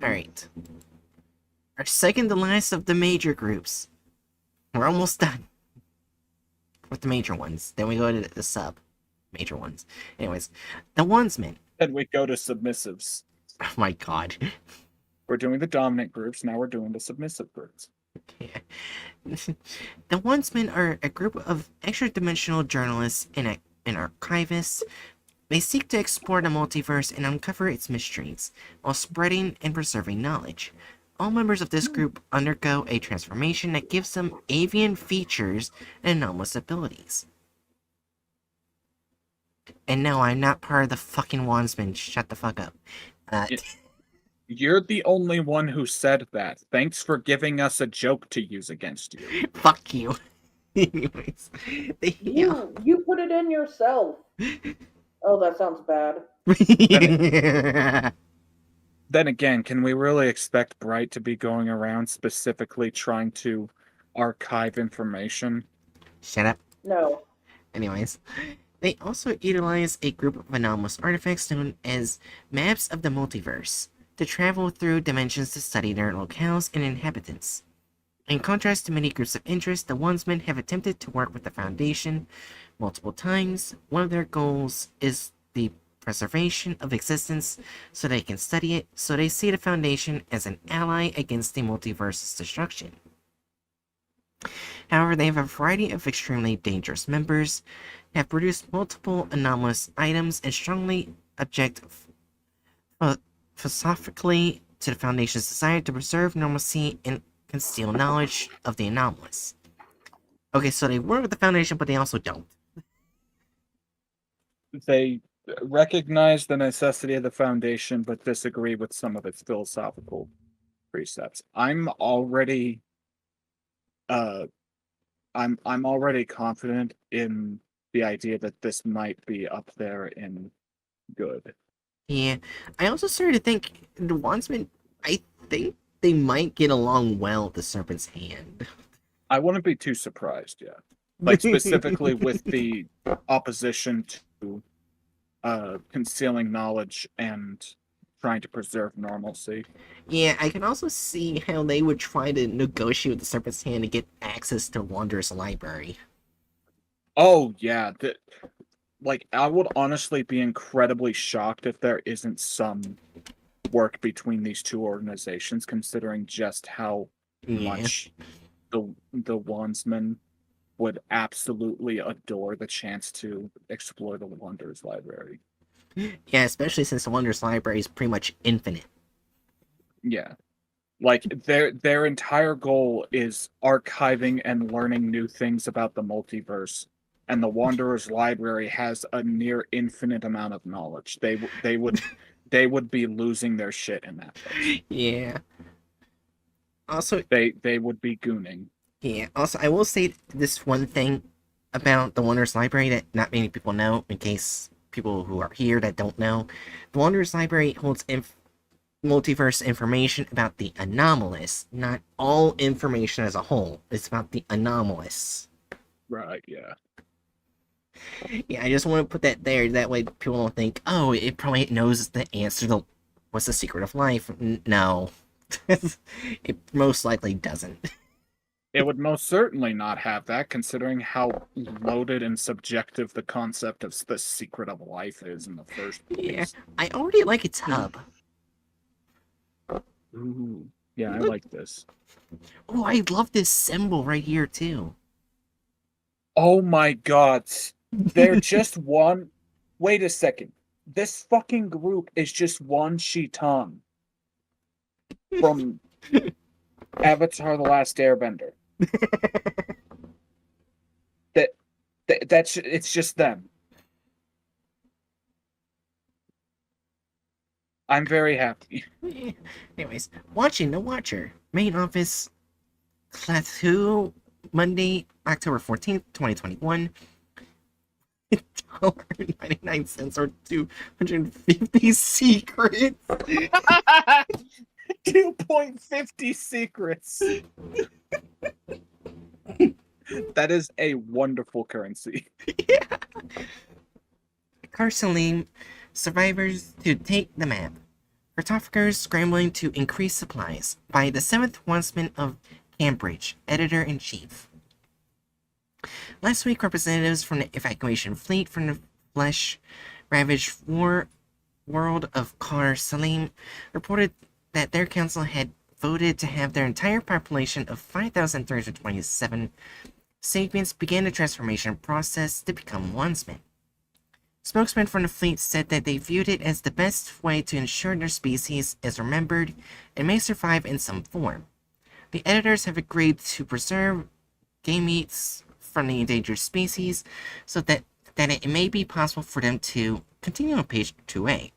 Alright. Our second to last of the major groups. We're almost done with the major ones. Then we go to the sub major ones. Anyways, the Wandsmen. Then we go to submissives. Oh my god. We're doing the dominant groups, now we're doing the submissive groups. Yeah. The Wandsmen are a group of extra-dimensional journalists and archivists. They seek to explore the multiverse and uncover its mysteries, while spreading and preserving knowledge. All members of this group undergo a transformation that gives them avian features and anomalous abilities. And no, I'm not part of the fucking Wandsmen. Shut the fuck up. You're the only one who said that. Thanks for giving us a joke to use against you. Fuck you. Anyways, You put it in yourself. Oh, that sounds bad. Then again, can we really expect Bright to be going around specifically trying to archive information? Shut up. No. Anyways, they also utilize a group of anomalous artifacts known as maps of the multiverse to travel through dimensions to study their locales and inhabitants. In contrast to many groups of interest, the Wandsmen have attempted to work with the Foundation multiple times. One of their goals is the preservation of existence so they can study it, so they see the Foundation as an ally against the multiverse's destruction. However, they have a variety of extremely dangerous members, have produced multiple anomalous items, and strongly object philosophically to the Foundation's desire to preserve normalcy and conceal knowledge of the anomalous. Okay, so they work with the Foundation, but they also don't. They recognize the necessity of the Foundation, but disagree with some of its philosophical precepts. I'm already confident in the idea that this might be up there in good. Yeah, I also started to think the Wandsmen, I think they might get along well with the Serpent's Hand. I wouldn't be too surprised, yeah. Like, specifically with the opposition to concealing knowledge and trying to preserve normalcy. Yeah, I can also see how they would try to negotiate with the Serpent's Hand to get access to Wanderer's library. Oh, yeah. Like, I would honestly be incredibly shocked if there isn't some work between these two organizations, considering just how much the Wandsmen would absolutely adore the chance to explore the Wanderer's library. Yeah, especially since the Wanderer's library is pretty much infinite. Yeah. Like, their entire goal is archiving and learning new things about the multiverse, and the Wanderer's library has a near infinite amount of knowledge. They would be losing their shit in that place. Yeah. Also, they would be gooning. Yeah, also, I will say this one thing about the Wanderer's Library that not many people know, in case people who are here that don't know. The Wanderer's Library holds multiverse information about the anomalous, not all information as a whole. It's about the anomalous. Right, yeah. Yeah, I just want to put that there, that way people don't think, oh, it probably knows the answer to what's the secret of life. No. It most likely doesn't. It would most certainly not have that, considering how loaded and subjective the concept of the secret of life is in the first place. Yeah, I already like its hub. Ooh, yeah, I like this. Oh, I love this symbol right here, too. Oh my god. They're just one... Wait a second. This fucking group is just one Shitan from Avatar: The Last Airbender. It's just them. I'm very happy. Anyways, watching the Watcher. Main office, Class 2, Monday, October 14th, 2021. $1.99 or 250 secrets. 2.50 secrets. That is a wonderful currency. Yeah. Carceline survivors to take the map. Cartographers scrambling to increase supplies by the 7th Wandsman of Cambridge, Editor-in-Chief. Last week, representatives from the evacuation fleet from the flesh-ravaged world of Kar Salim reported that their council had voted to have their entire population of 5,327 sapients begin the transformation process to become Wandsmen. Spokesmen from the fleet said that they viewed it as the best way to ensure their species is remembered and may survive in some form. The editors have agreed to preserve gametes from the endangered species so that it may be possible for them to continue on page 2A.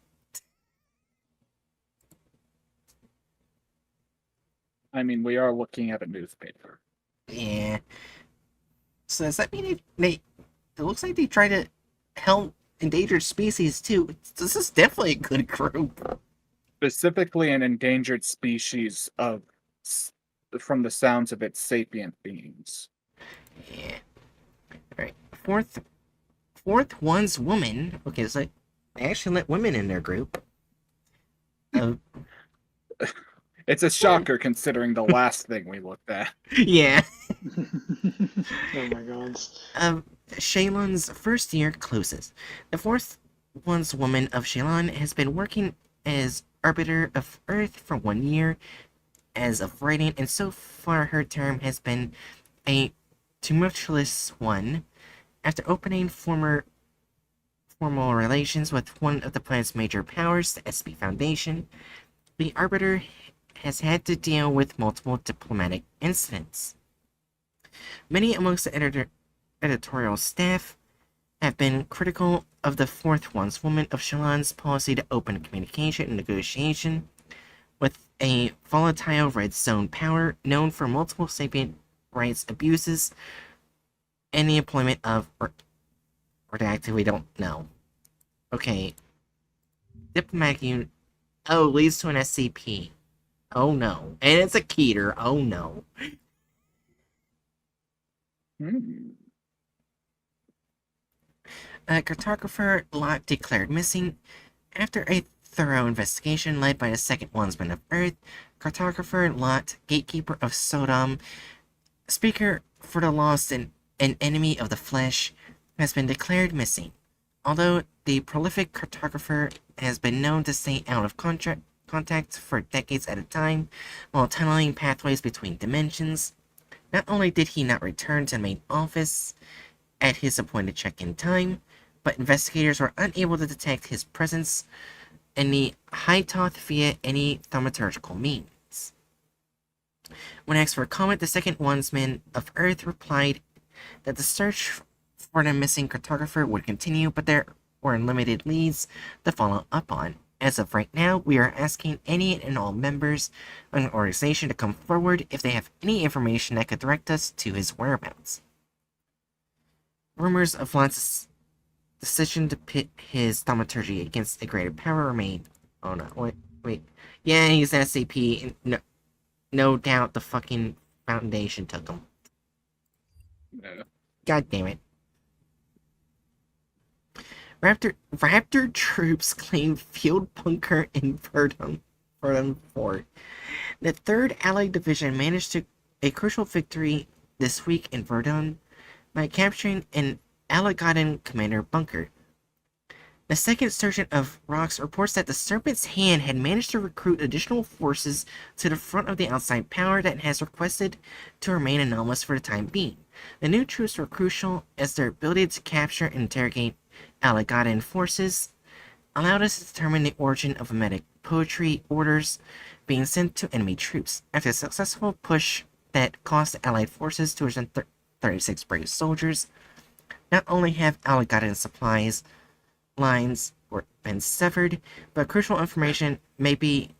I mean, we are looking at a newspaper. Yeah. So does that mean it looks like they try to help endangered species too? This is definitely a good group. Specifically an endangered species of, from the sounds of it, sapient beings. Yeah. Alright. Fourth one's woman. Okay, so they actually let women in their group. It's a shocker considering the last thing we looked at. Yeah. Oh my god. Shaylon's first year closes. The fourth one's woman of Shaylon has been working as Arbiter of Earth for 1 year as of writing, and so far her term has been a tumultuous one. After opening formal relations with one of the planet's major powers, the SCP Foundation, the Arbiter has had to deal with multiple diplomatic incidents. Many amongst the editorial staff have been critical of the fourth one's woman of Shalon's policy to open communication and negotiation with a volatile red zone power known for multiple sapient rights abuses and the employment of redacted, we don't know. Okay. Diplomatic unit. Oh, leads to an SCP. Oh no. And it's a Keter. Oh no. A cartographer Lot declared missing. After a thorough investigation led by the second Wandsman of Earth, cartographer Lot, gatekeeper of Sodom, speaker for the lost and an enemy of the flesh, has been declared missing. Although the prolific cartographer has been known to stay out of contact for decades at a time while tunneling pathways between dimensions, not only did he not return to the main office at his appointed check-in time, but investigators were unable to detect his presence in the Hightoth via any thaumaturgical means. When asked for a comment, the second Wandsman of Earth replied that the search for the missing cartographer would continue, but there were limited leads to follow up on. As of right now, we are asking any and all members of an organization to come forward if they have any information that could direct us to his whereabouts. Rumors of Lance' decision to pit his thaumaturgy against a greater power remain. Oh no, wait. Yeah, he's an SCP, and no doubt the fucking Foundation took him. Yeah. God damn it. Raptor troops claim field bunker in Verdun Fort. The 3rd Allied Division managed a crucial victory this week in Verdun by capturing an Allagadon commander bunker. The 2nd Sergeant of Rocks reports that the Serpent's Hand had managed to recruit additional forces to the front of the outside power that has requested to remain anomalous for the time being. The new troops were crucial as their ability to capture and interrogate Allagadon forces allowed us to determine the origin of Emetic poetry orders being sent to enemy troops. After a successful push that cost the Allied forces 236 brave soldiers, not only have Allagadon supplies lines been severed, but crucial information may be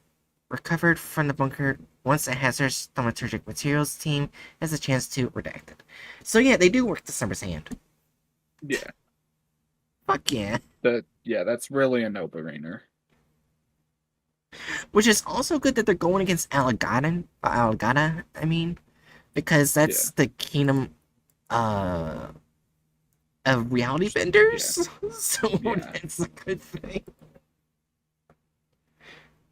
recovered from the bunker once a hazardous thaumaturgic materials team has a chance to redact it. So yeah, they do work the Summer's Hand. Yeah. Fuck yeah. That's really a no-brainer. Which is also good that they're going against Allagada, I mean, because that's the kingdom of reality benders. So that's a good thing.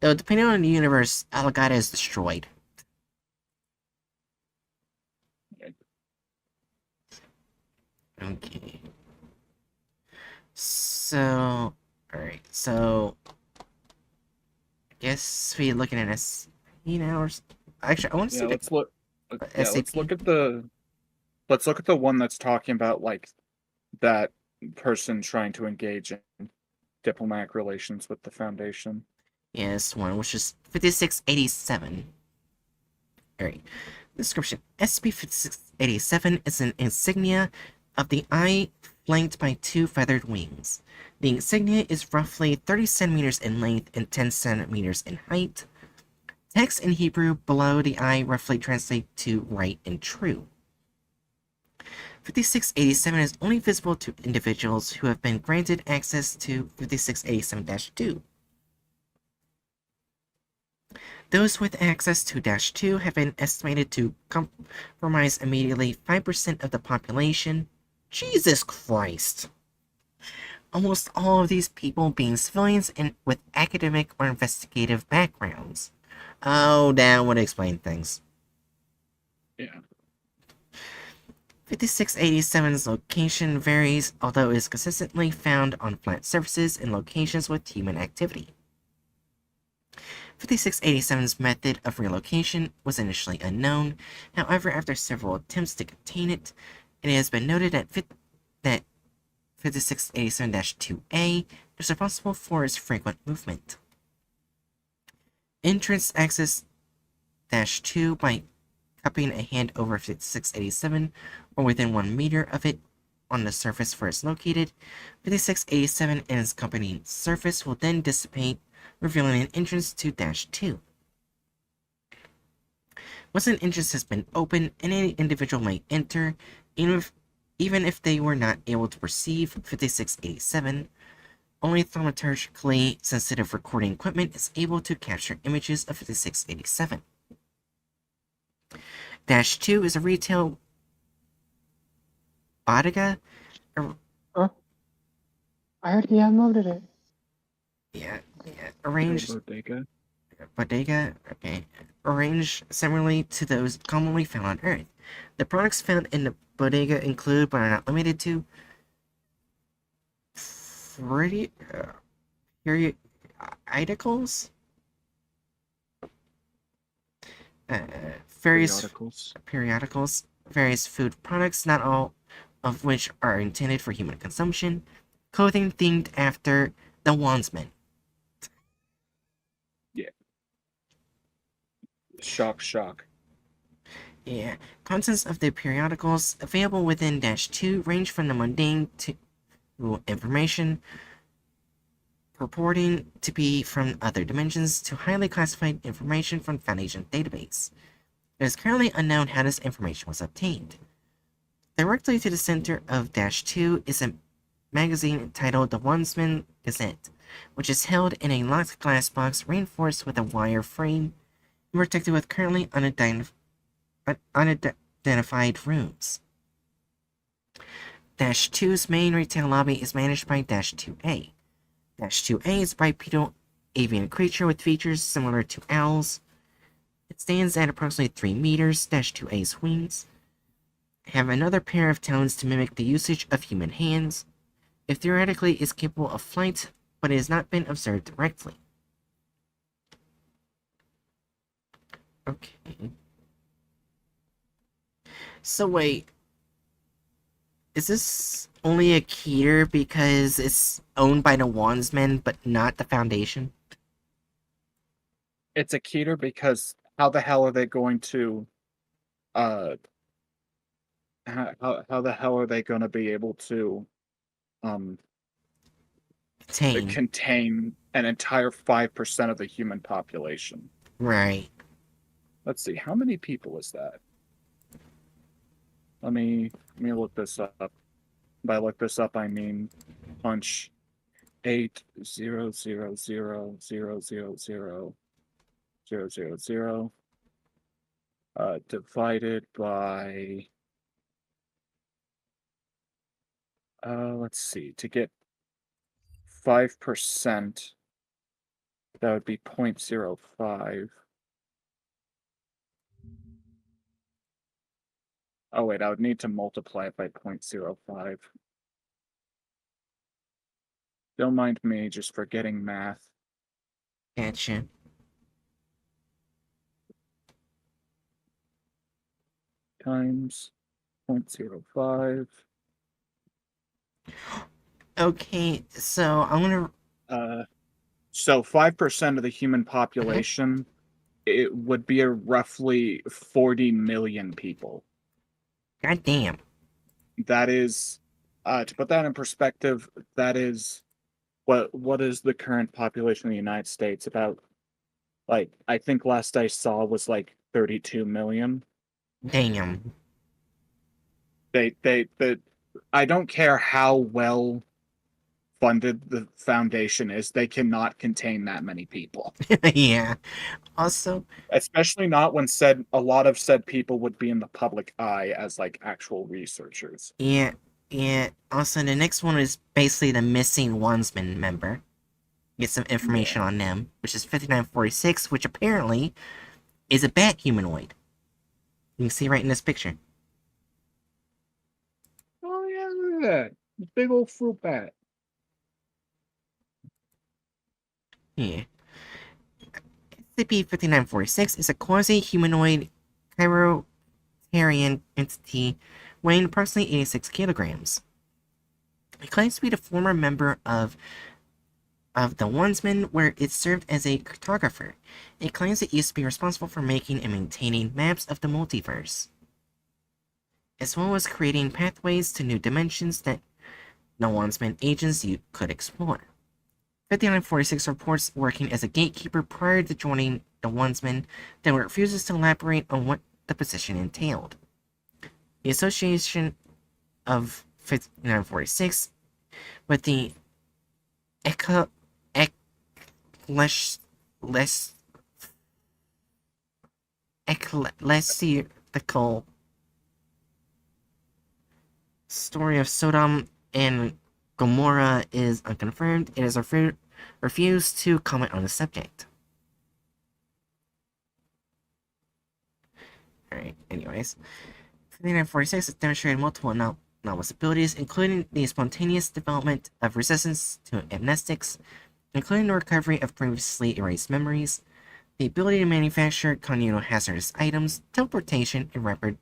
Though, depending on the universe, Alagata is destroyed. Okay. So, alright, so I guess we're looking at SCP now, or actually, I want to see Yeah, the let's look. Yeah, SCP. let's look at the one that's talking about like that person trying to engage in diplomatic relations with the Foundation. Yeah, this one, which is 5687. Alright. Description: SCP-5687 is an insignia of the eye flanked by two feathered wings. The insignia is roughly 30 centimeters in length and 10 centimeters in height. Text in Hebrew below the eye roughly translate to right and true. 5687 is only visible to individuals who have been granted access to 5687-2. Those with access to -2 have been estimated to comprise immediately 5% of the population. Jesus Christ! Almost all of these people being civilians and with academic or investigative backgrounds. Oh, that would explain things. Yeah. 5687's location varies, although it is consistently found on flat surfaces and locations with human activity. 5687's method of relocation was initially unknown. However, after several attempts to contain it, it has been noted that 5687-2A is responsible for its frequent movement. Entrance access -2 by cupping a hand over 5687 or within 1 meter of it on the surface where it's located. 5687 and its accompanying surface will then dissipate, revealing an entrance to -2. Once an entrance has been opened, any individual may enter, even if they were not able to perceive 5687. Only thaumaturgically sensitive recording equipment is able to capture images of 5687. -2 is a retail bodega. Huh? I already downloaded it. Yeah, arranged bodega, okay. Arranged similarly to those commonly found on Earth. The products found in the bodega include, but are not limited to, periodicals, various periodicals, various food products, not all of which are intended for human consumption, clothing themed after the Wandsmen. Yeah. Shock. Yeah. Contents of the periodicals available within -2 range from the mundane to information purporting to be from other dimensions to highly classified information from Foundation database. It is currently unknown how this information was obtained. Directly to the center of -2 is a magazine titled The Wandsmen Gazette, which is held in a locked glass box reinforced with a wire frame and protected with currently unidentified rooms. -2's main retail lobby is managed by -2A. -2A is a bipedal avian creature with features similar to owls. It stands at approximately 3 meters. -2A's wings have another pair of talons to mimic the usage of human hands. It theoretically is capable of flight, but it has not been observed directly. Okay. So wait, is this only a keter because it's owned by the Wandsmen but not the Foundation? It's a keter because how the hell are they going to how the hell are they going to be able to contain an entire 5% of the human population? Right. Let's see, how many people is that? Let me look this up. By look this up, I mean punch 8,000,000,000,000 divided by let's see, to get 5%, That would be 0.05. Oh wait, I would need to multiply it by 0.05. Don't mind me just forgetting math. Gotcha. Times 0.05. Okay, so I'm gonna. So 5% of the human population, it would be a roughly 40 million people. God damn. That is, to put that in perspective, that is what is the current population of the United States? About, like, I think last I saw was like 32 million. Damn. I don't care how well funded the foundation is, they cannot contain that many people. Yeah. Also, Especially not when a lot of said people would be in the public eye as like actual researchers. yeah. Also, the next one is basically the missing Wandsmen member. Get some information on them, which is 5946, which apparently is a bat humanoid. You can see right in this picture. Oh yeah, look at that. Big old fruit bat. Yeah. SCP-5946 is a quasi-humanoid Chirotherian entity weighing approximately 86 kilograms. It claims to be the former member of the Wandsmen, where it served as a cartographer. It claims it used to be responsible for making and maintaining maps of the multiverse, as well as creating pathways to new dimensions that the Wandsmen agents could explore. 5946 reports working as a gatekeeper prior to joining the Wandsmen, then refuses to elaborate on what the position entailed. The association of 5946 with the ecclesiastical story of Sodom and Gomorrah is unconfirmed. It has refused to comment on the subject. Alright, anyways. 5946 has demonstrated multiple anomalous abilities, including the spontaneous development of resistance to amnestics, including the recovery of previously erased memories, the ability to manufacture communal hazardous items, teleportation, and rapid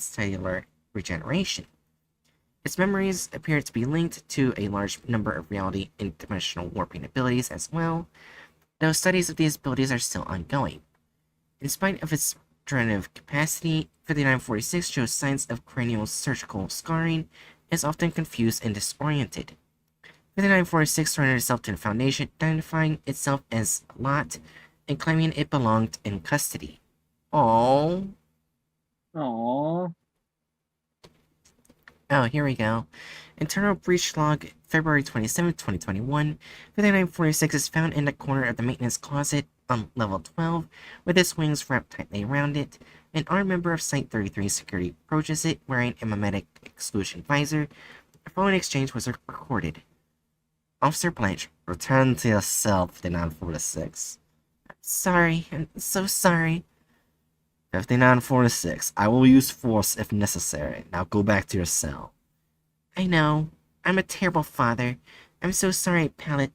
cellular regeneration. Its memories appear to be linked to a large number of reality and dimensional warping abilities as well, though studies of these abilities are still ongoing. In spite of its regenerative capacity, 5946 shows signs of cranial surgical scarring, is often confused and disoriented. 5946 surrendered itself to the Foundation, identifying itself as Lot and claiming it belonged in custody. Aww. Aww. Oh, here we go. Internal breach log, February 27, 2021. 5946 is found in the corner of the maintenance closet on level 12, with its wings wrapped tightly around it. An armed member of Site-33 security approaches it, wearing a mimetic exclusion visor. A phone exchange was recorded. Officer Blanche, return to your cell, 5946. Sorry, I'm so sorry. 5946, I will use force if necessary. Now go back to your cell. I know. I'm a terrible father. I'm so sorry, Pallet.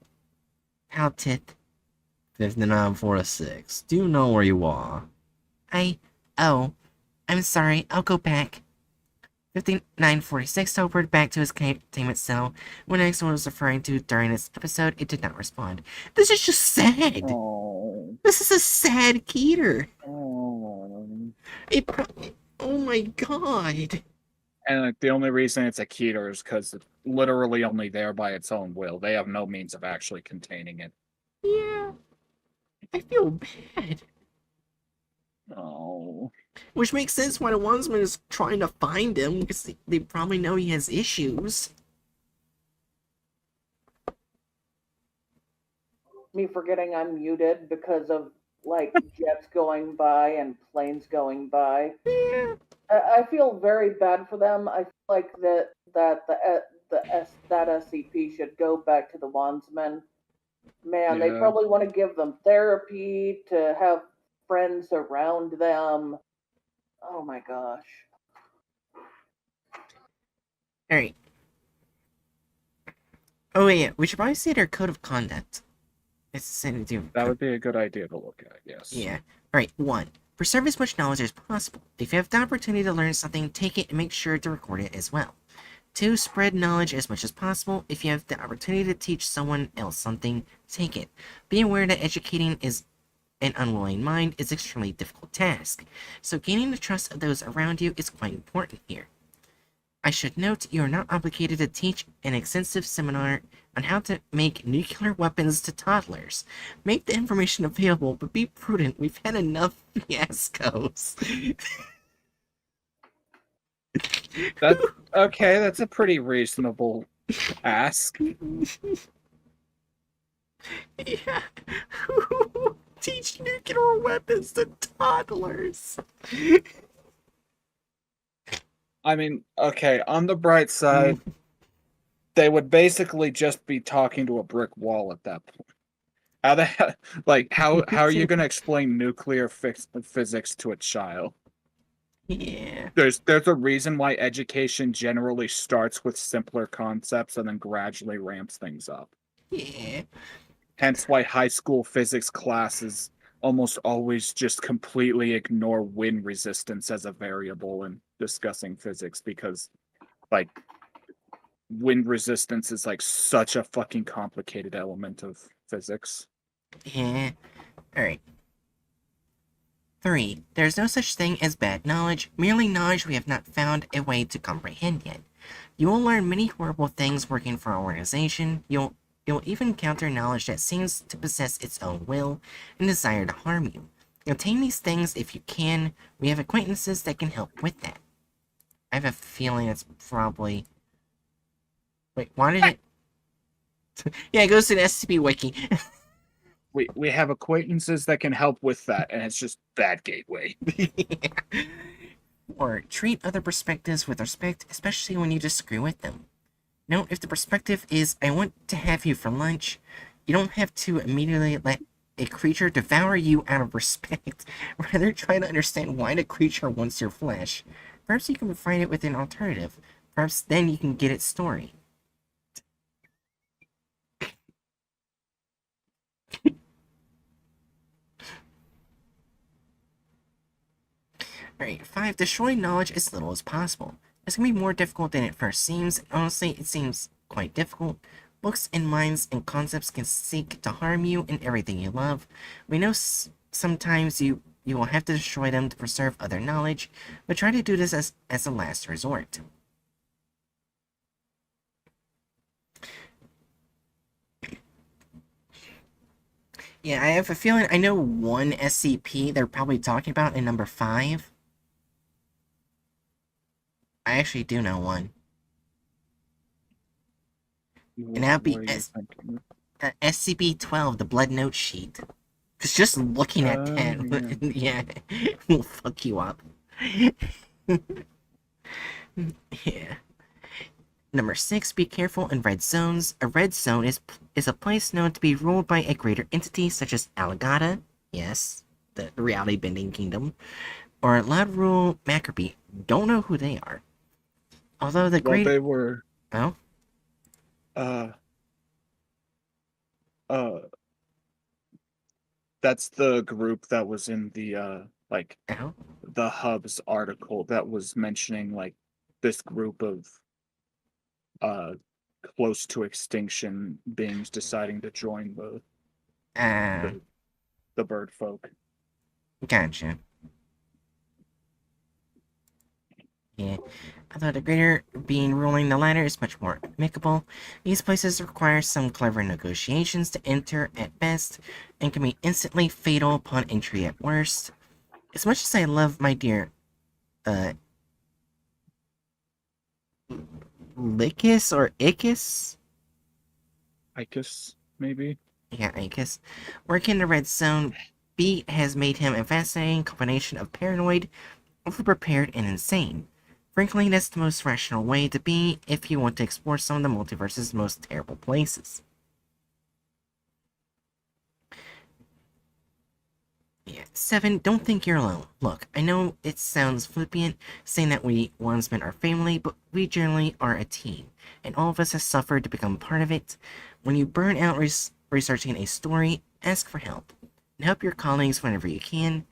5946, do you know where you are? Oh, I'm sorry. I'll go back. 5946 teleported back to his containment cell. When asked what it was referring to during this episode, it did not respond. This is just sad. Oh. This is a sad Keter. Oh. Oh my god. And like, the only reason it's a Keter is because it's literally only there by its own will. They have no means of actually containing it. Yeah. I feel bad. Oh. Which makes sense why the Wandsman is trying to find him, because they probably know he has issues. Me forgetting I'm muted because of like jets going by and planes going by. Yeah. I feel very bad for them. I feel like that SCP should go back to the Wandsmen. Man, they Yeah. probably want to give them therapy, to have friends around them. Oh my gosh. Alright. Oh, yeah, we should probably see their code of conduct. It's something to do with That would be a good idea to look at, yes. Yeah. Alright, 1. Preserve as much knowledge as possible. If you have the opportunity to learn something, take it and make sure to record it as well. 2. Spread knowledge as much as possible. If you have the opportunity to teach someone else something, take it. Be aware that educating is an unwilling mind is an extremely difficult task, so gaining the trust of those around you is quite important here. I should note you are not obligated to teach an extensive seminar on how to make nuclear weapons to toddlers. Make the information available, but be prudent. We've had enough fiascos. Okay, that's a pretty reasonable ask. Yeah. Teach nuclear weapons to toddlers. I mean, okay, on the bright side, they would basically just be talking to a brick wall at that point. How are you going to explain nuclear physics to a child? Yeah. There's a reason why education generally starts with simpler concepts and then gradually ramps things up. Yeah. Hence why high school physics classes almost always just completely ignore wind resistance as a variable in discussing physics, because like wind resistance is like such a fucking complicated element of physics. Yeah. Alright. 3. There is no such thing as bad knowledge, merely knowledge we have not found a way to comprehend yet. You will learn many horrible things working for our organization. You'll even encounter knowledge that seems to possess its own will and desire to harm you. Obtain these things if you can. We have acquaintances that can help with that. I have a feeling it's probably... Wait, why did it... Yeah, it goes to the SCP Wiki. We have acquaintances that can help with that, and it's just bad gateway. Or treat other perspectives with respect, especially when you disagree with them. Note, if the perspective is, I want to have you for lunch, you don't have to immediately let a creature devour you out of respect. Rather, try to understand why the creature wants your flesh. Perhaps you can provide it with an alternative. Perhaps then you can get its story. Alright, 5. Destroy knowledge as little as possible. This can be more difficult than it first seems. Honestly, it seems quite difficult. Books and minds and concepts can seek to harm you and everything you love. We know sometimes you will have to destroy them to preserve other knowledge, but try to do this as a last resort. Yeah, I have a feeling I know one SCP they're probably talking about in number 5. I actually do know one. And that'd be SCP-12, the Blood Note Sheet. Because just looking at that, yeah, will fuck you up. Yeah. Number 6, be careful in red zones. A red zone is a place known to be ruled by a greater entity such as Alagata, yes, the reality bending kingdom, or Loud Rule Maccabi. Don't know who they are. Although the great... they were... Oh? That's the group that was in the, Oh? the Hub's article that was mentioning, like, this group of, close to extinction beings deciding to join the bird folk. Gotcha. Yeah, although the greater being ruling the latter is much more amicable, these places require some clever negotiations to enter at best, and can be instantly fatal upon entry at worst. As much as I love my dear, Lycus or Icus? Icus, maybe? Yeah, Icus. Working in the red zone, B has made him a fascinating combination of paranoid, overprepared, and insane. Frankly, that's the most rational way to be if you want to explore some of the multiverse's most terrible places. Yeah. 7, don't think you're alone. Look, I know it sounds flippant saying that we Wandsmen are family, but we generally are a team, and all of us have suffered to become part of it. When you burn out researching a story, ask for help. And help your colleagues whenever you can.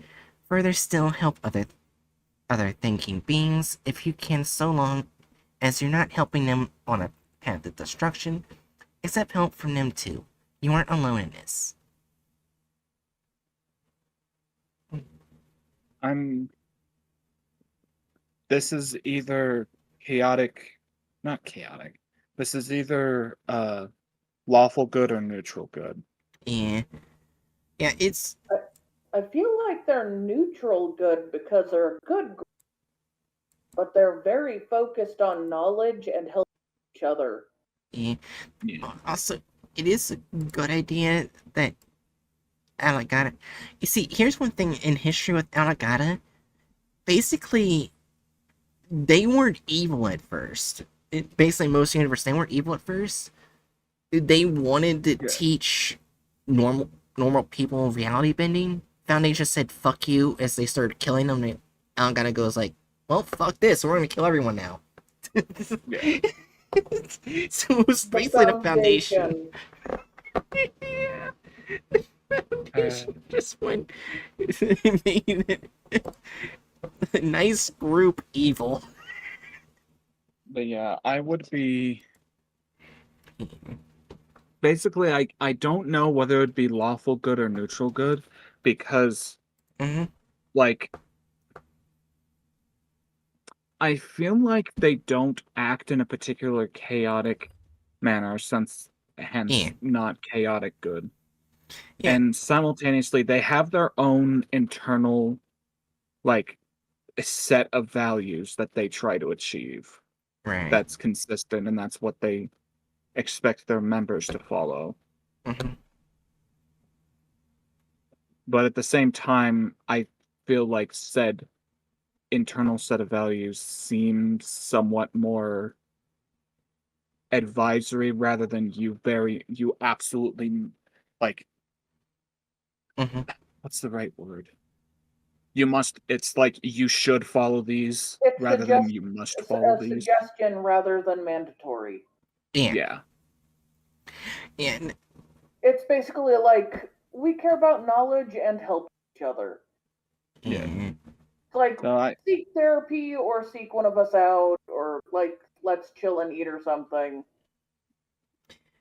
Further still, help other thinking beings if you can, so long as you're not helping them on a path of destruction. Accept help from them too. You aren't alone in this. This is either not chaotic. This is either lawful good or neutral good. Yeah. Yeah, it's... I feel like they're neutral good because they're a good group, but they're very focused on knowledge and helping each other. Yeah. Yeah. Also, it is a good idea that Alagata... You see, here's one thing in history with Alagata. Basically, they weren't evil at first. Basically, most universe, they weren't evil at first. They wanted to teach normal people reality bending. Foundation said, fuck you, as they started killing them. And Alagata goes like, well, fuck this, we're gonna kill everyone now. Yeah. So it was basically the Foundation. Yeah. The Foundation just went... made it a nice group evil. But yeah, I would be... Basically, I don't know whether it'd be lawful good or neutral good, because, like, I feel like they don't act in a particular chaotic manner, hence not chaotic good. Yeah. And simultaneously, they have their own internal, like, set of values that they try to achieve. Right. That's consistent, and that's what they expect their members to follow. But at the same time, I feel like said internal set of values seems somewhat more advisory rather than you absolutely, like, what's the right word? It's like you should follow these rather than you must follow these. Suggestion rather than mandatory. Yeah. It's basically like, we care about knowledge and help each other. Yeah. It's like, seek therapy or seek one of us out, or like, let's chill and eat or something.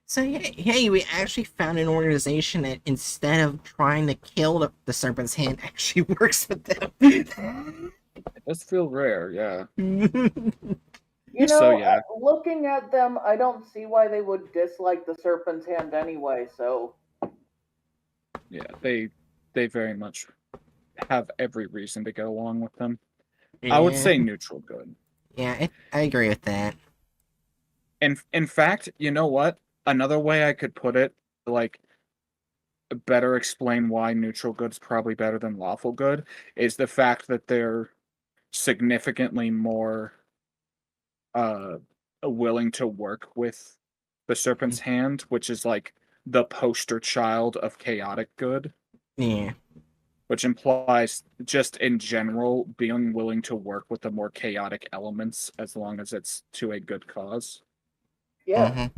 So hey, we actually found an organization that instead of trying to kill the Serpent's Hand, actually works with them. It does feel rare, yeah. You know, looking at them, I don't see why they would dislike the Serpent's Hand anyway, so... Yeah, they very much have every reason to go along with them. I would say neutral good. Yeah, I agree with that. And in fact, you know what? Another way I could put it, like, better explain why neutral good's probably better than lawful good, is the fact that they're significantly more willing to work with the Serpent's Hand, which is like the poster child of chaotic good. Yeah. Which implies, just in general, being willing to work with the more chaotic elements as long as it's to a good cause. Yeah.